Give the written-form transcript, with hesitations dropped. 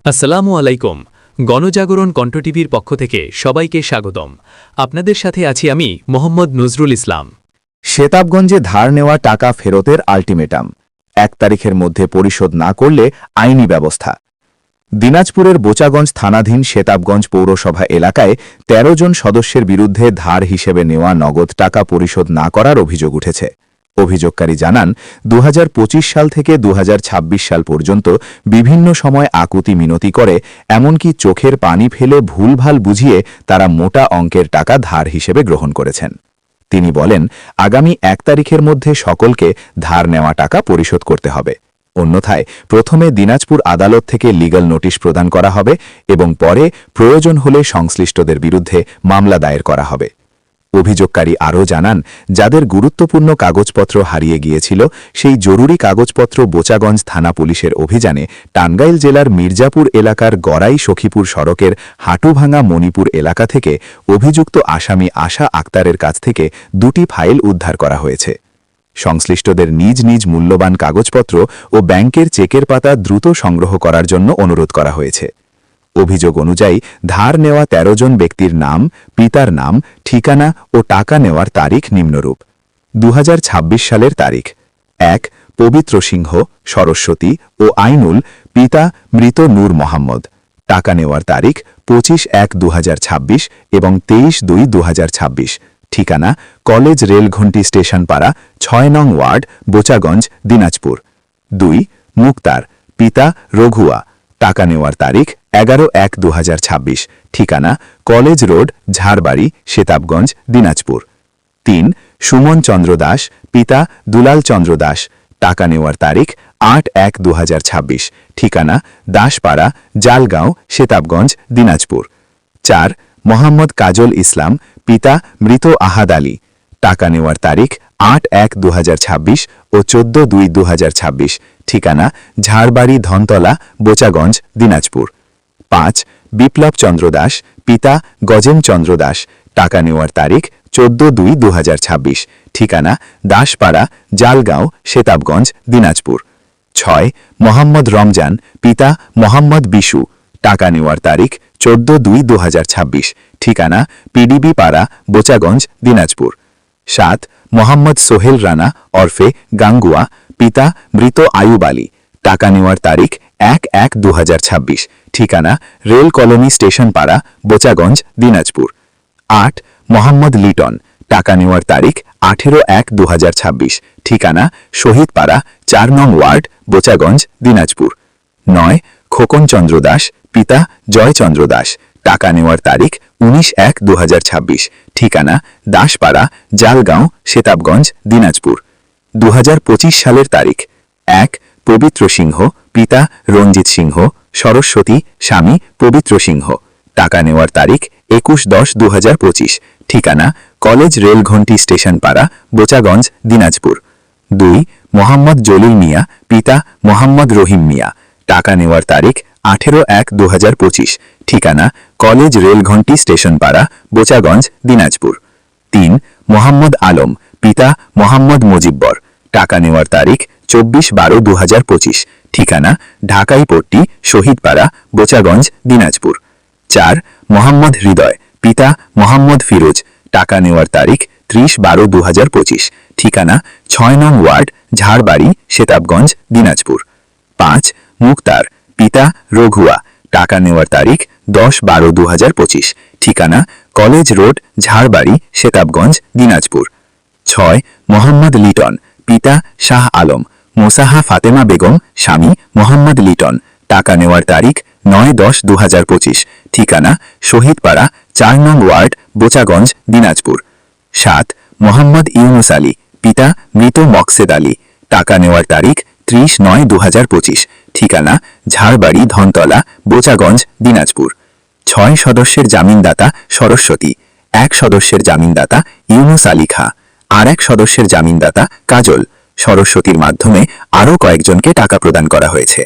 আসসালামু আলাইকুম। গণজাগরণ কণ্ঠ টিভির পক্ষ থেকে সবাইকে স্বাগতম। আপনাদের সাথে আছি আমি মোহাম্মদ নজরুল ইসলাম। শেতাবগঞ্জে ধার নেওয়া টাকা ফেরতের আল্টিমেটাম, 1 তারিখের মধ্যে পরিশোধ না করলে আইনি ব্যবস্থা। দিনাজপুরের বোচাগঞ্জ থানাধীন শেতাবগঞ্জ পৌরসভা এলাকায় ১৩ জন সদস্যের বিরুদ্ধে ধার হিসেবে নেওয়া নগদ টাকা পরিশোধ না করার অভিযোগ উঠেছে। অভিযোগকারী জানান, ২০২৫ সাল থেকে ২০২৬ সাল পর্যন্ত বিভিন্ন সময় আকুতি মিনতি করে, এমনকি চোখের পানি ফেলে ভুলভাল বুঝিয়ে তারা মোটা অঙ্কের টাকা ধার হিসেবে গ্রহণ করেছেন। তিনি বলেন, আগামী 1 তারিখের মধ্যে সকলকে ধার নেওয়া টাকা পরিশোধ করতে হবে। অন্যথায় প্রথমে দিনাজপুর আদালত থেকে লিগ্যাল নোটিশ প্রদান করা হবে এবং পরে প্রয়োজন হলে সংশ্লিষ্টদের বিরুদ্ধে মামলা দায়ের করা হবে। অভিযোগকারী আরও জানান, যাদের গুরুত্বপূর্ণ কাগজপত্র হারিয়ে গিয়েছিল সেই জরুরি কাগজপত্র বোচাগঞ্জ থানা পুলিশের অভিযানে টাঙ্গাইল জেলার মির্জাপুর এলাকার গড়াই সখীপুর সড়কের হাটুভাঙা মণিপুর এলাকা থেকে অভিযুক্ত আসামি আশা আক্তারের কাছ থেকে 2টি ফাইল উদ্ধার করা হয়েছে। সংশ্লিষ্টদের নিজ নিজ মূল্যবান কাগজপত্র ও ব্যাংকের চেকের পাতা দ্রুত সংগ্রহ করার জন্য অনুরোধ করা হয়েছে। অভিযোগ অনুযায়ী ধার নেওয়া ১৩ জন ব্যক্তির নাম, পিতার নাম, ঠিকানা ও টাকা নেওয়ার তারিখ নিম্নরূপ: ২০২৬ সালের তারিখ: ১ পবিত্র সিংহ, সরস্বতী ও আইনুল, পিতা মৃত নূর মোহাম্মদ। টাকা নেওয়ার তারিখ ২৫/১/২০২৬ এবং ২৩/২/২০২৬। ঠিকানা: কলেজ রেলঘণ্টি স্টেশন পাড়া, ৬ নং ওয়ার্ড, বোচাগঞ্জ, দিনাজপুর। ২ মুক্তার, পিতা রঘুয়া। টাকা নেওয়ার তারিখ ১১/১/২০২৬। ঠিকানা: কলেজ রোড, ঝাড়বাড়ি, শেতাবগঞ্জ, দিনাজপুর। ৩ সুমন চন্দ্র দাস, পিতা দুলাল চন্দ্র দাস। টাকা নেওয়ার তারিখ ৮/১/২০২৬। ঠিকানা: দাসপাড়া, জালগাঁও, শেতাবগঞ্জ, দিনাজপুর। ৪ মোহাম্মদ কাজল ইসলাম, পিতা মৃত আহাদ আলী। টাকা নেওয়ার তারিখ ৮/১/২০২৬ ও ১৪/২/২০২৬। ঠিকানা: ঝাড়বাড়ি, ধনতলা, বোচাগঞ্জ, দিনাজপুর। ৫ বিপ্লব চন্দ্র দাস, পিতা গজেন চন্দ্র দাস। টাকা নেওয়ার তারিখ ১৪/২/২০২৬। ঠিকানা: দাসপাড়া, জালগাঁও, শেতাবগঞ্জ, দিনাজপুর। ৬ মোহাম্মদ রমজান, পিতা মোহাম্মদ বিশু। টাকা নেওয়ার তারিখ ১৪/২/২০২৬। ঠিকানা: পিডিবি পাড়া, বোচাগঞ্জ, দিনাজপুর। ৭ মোহাম্মদ সোহেল রানা ওরফে গাঙ্গুয়া, পিতা মৃত আয়ুব আলী। টাকা নেওয়ার তারিখ ১/১/২০২৬। ঠিকানা: রেল কলোনি স্টেশন পাড়া, বোচাগঞ্জ, দিনাজপুর। ৮ মোহাম্মদ লিটন। টাকা নেওয়ার তারিখ ১৮/১/২০২৬। ঠিকানা: শহীদ পাড়া, ৪ নং ওয়ার্ড, বোচাগঞ্জ, দিনাজপুর। ৯ খোকন চন্দ্র দাস, পিতা জয়চন্দ্র দাস। টাকা নেওয়ার তারিখ ১৯/১/২০২৬। ঠিকানা: দাসপাড়া, জালগাঁও, শেতাবগঞ্জ, দিনাজপুর। ২০২৫ সালের তারিখ: ১ পবিত্র সিংহ, পিতা রঞ্জিত সিংহ, সরস্বতী, স্বামী পবিত্র সিংহ। টাকা নেওয়ার তারিখ ২১/১০/২০২৫। ঠিকানা: কলেজ রেলঘণ্টি স্টেশন পাড়া, বোচাগঞ্জ, দিনাজপুর। ২ মোহাম্মদ জলিল মিয়া, পিতা মোহাম্মদ রহিম মিয়া। টাকা নেওয়ার তারিখ ১৮/১/২০২৫। ঠিকানা: কলেজ রেলঘণ্টি স্টেশন পাড়া, বোচাগঞ্জ, দিনাজপুর। ৩ মোহাম্মদ আলম, পিতা মোহাম্মদ মুজিব্বর। টাকা নেওয়ার তারিখ ২৪/১২/২০২৫। ঠিকানা: ঢাকাইপট্টি, শহীদপাড়া, বোচাগঞ্জ, দিনাজপুর। ৪ মোহাম্মদ হৃদয়, পিতা মোহাম্মদ ফিরোজ। টাকা নেওয়ার তারিখ ৩০/১২/২০২৫। ঠিকানা: ৬ নং ওয়ার্ড, ঝাড়বাড়ি, শেতাবগঞ্জ, দিনাজপুর। ৫ মুক্তার, পিতা রঘুয়া। টাকা নেওয়ার তারিখ ১০/১২/২০২৫। ঠিকানা: কলেজ রোড, ঝাড়বাড়ি, শেতাবগঞ্জ, দিনাজপুর। ৬ মোহাম্মদ লিটন, পিতা শাহ আলম, মোসাহা ফাতেমা বেগম, স্বামী মোহাম্মদ লিটন। টাকা নেওয়ার তারিখ ৯/১০/২০২৫। ঠিকানা: শহীদপাড়া, ৪ নং ওয়ার্ড, বোচাগঞ্জ, দিনাজপুর। ৭ মোহাম্মদ ইউনুস আলী, পিতা মৃত মকসেদ আলী। টাকা নেওয়ার তারিখ ৩০/৯/২০২৫। ঠিকানা: ঝাড়বাড়ি, ধনতলা, বোচাগঞ্জ, দিনাজপুর। ৬ সদস্যের জামিনদাতা সরস্বতী। ১ সদস্যের জামিনদাতা ইউনুস আলী খাঁ। আর ১ সদস্যের জামিনদাতা কাজল। সরস্বতীর মাধ্যমে আরও কয়েকজনকে টাকা প্রদান করা হয়েছে।